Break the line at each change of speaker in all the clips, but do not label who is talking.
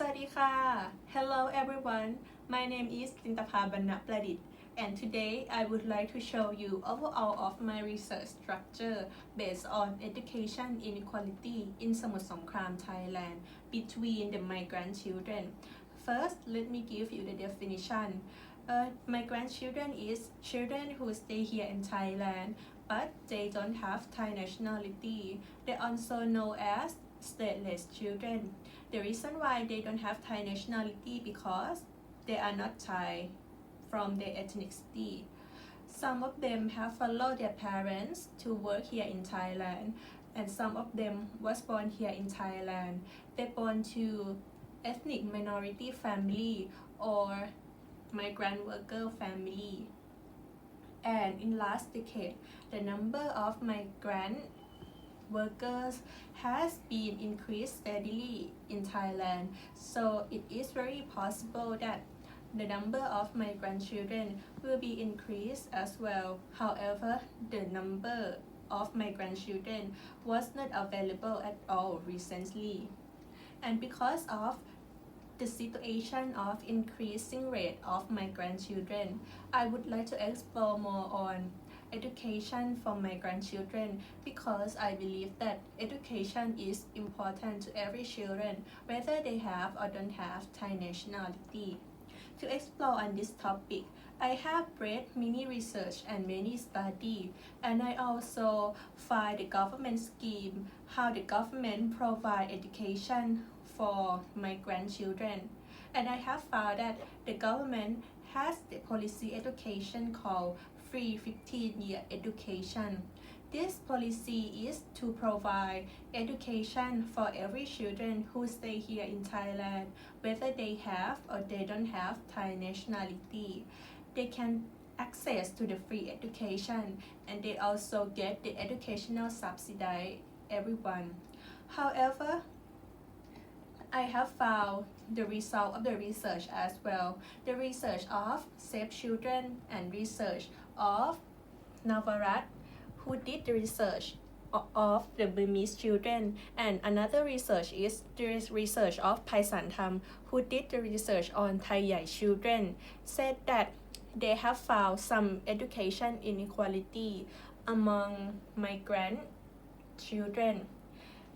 วัสดีค่ะ Hello everyone. My name is Tintapha Banna Pradit, and today I would like to show you overall of my research structure based on education inequality in Samut Songkhram, Thailand between the migrant children. First, let me give you the definition. Migrant children is children who stay here in Thailand, but they don't have Thai nationality. They also known as stateless children. The reason why they don't have Thai nationality because they are not Thai from their ethnicity. Some of them have followed their parents to work here in Thailand, and some of them was born here in Thailand. They born to ethnic minority family or migrant worker family. And in last decade, the number of migrant workers has been increased steadily in Thailand, so it is very possible that the number of migrant children will be increased as well. However, the number of migrant children was not available at all recently. And because of the situation of increasing rate of migrant children, I would like to explore more on education for migrant children because I believe that education is important to every children whether they have or don't have Thai nationality. To explore on this topic, I have read many research and many study, and I also find the government scheme how the government provide education for migrant children, and I have found that the government has the policy education called free 15-year education. This policy is to provide education for every children who stay here in Thailand, whether they have or they don't have Thai nationality. They can access to the free education, and they also get the educational subsidy everyone. However, I have found the result of the research as well. The research of Save Children and research of Navarat, who did the research of the Burmese children, and another research is the research of Paisan Tham, who did the research on Thai Yai children, said that they have found some education inequality among migrant children,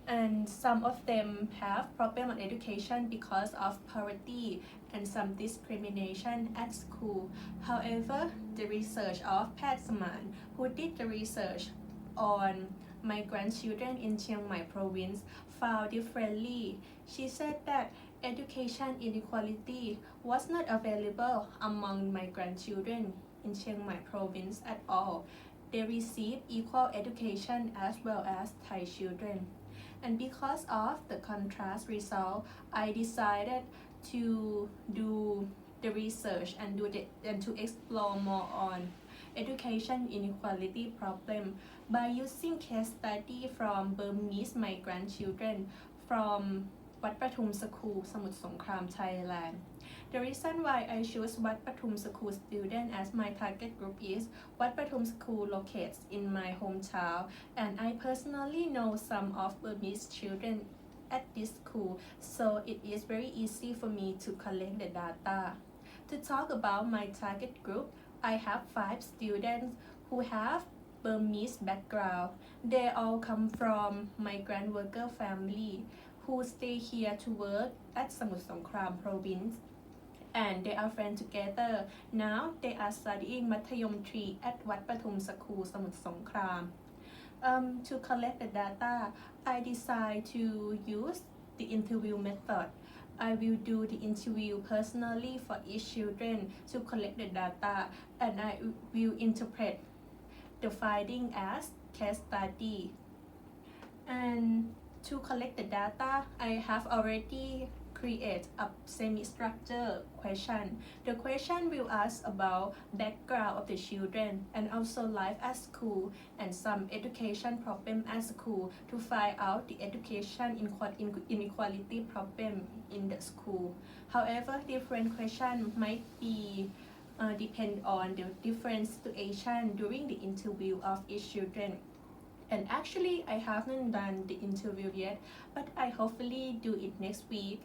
and some of them have problem on education because of poverty and some discrimination at school. However, the research of Pat Saman, who did the research on migrant children in Chiang Mai province, found differently. She said that education inequality was not available among migrant children in Chiang Mai province at all. They receive equal education as well as Thai children. And because of the contrast result, I decided to do the research and to explore more on education inequality problem by using case study from Burmese migrant children from Wat Pathum School, Samut Songkhram, Thailand. The reason why I choose Wat Pathum School student as my target group is Wat Pathum School locates in my hometown, and I personally know some of Burmese children at this school, so it is very easy for me to collect the data. To talk about my target group, I have 5 students who have Burmese background. They all come from migrant worker family who stay here to work at Samut Songkhram province, and they are friends together. Now they are studying Mathayom 3 at Wat Pathum School, Samut Songkhram. To collect the data, I decide to use the interview method. I will do the interview personally for each children to collect the data, and I will interpret the finding as case study. And to collect the data, I have already create a semi-structured question. The question will ask about background of the children and also life at school and some education problem at school to find out the education inequality problem in the school. However, different questions might be depend on the different situation during the interview of each children. And actually, I haven't done the interview yet, but I hopefully do it next week.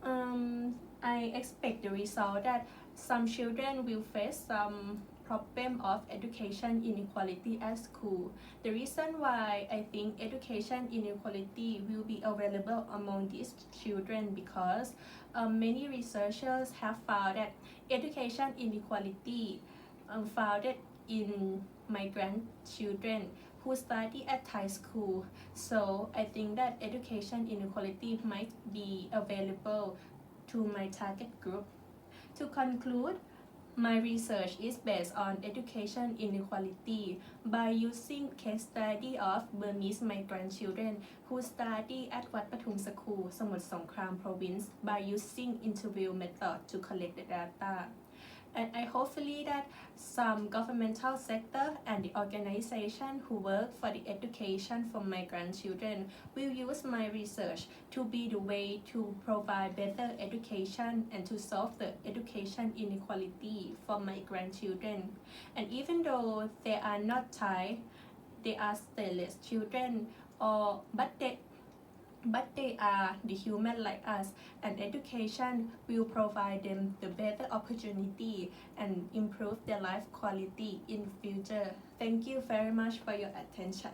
I expect the result that some children will face some problem of education inequality at school. The reason why I think education inequality will be available among these children because many researchers have found that education inequality founded in migrant children who study at Thai school. So I think that education inequality might be available to my target group. To conclude, my research is based on education inequality by using case study of Burmese migrant children who study at Wat Pathum School, Samut Songkhram province by using interview method to collect the data. And I hopefully that some governmental sector and the organization who work for the education for migrant children will use my research to be the way to provide better education and to solve the education inequality for migrant children. And even though they are not Thai, they are stateless children or but they are the human like us, and education will provide them the better opportunity and improve their life quality in future. Thank you very much for your attention.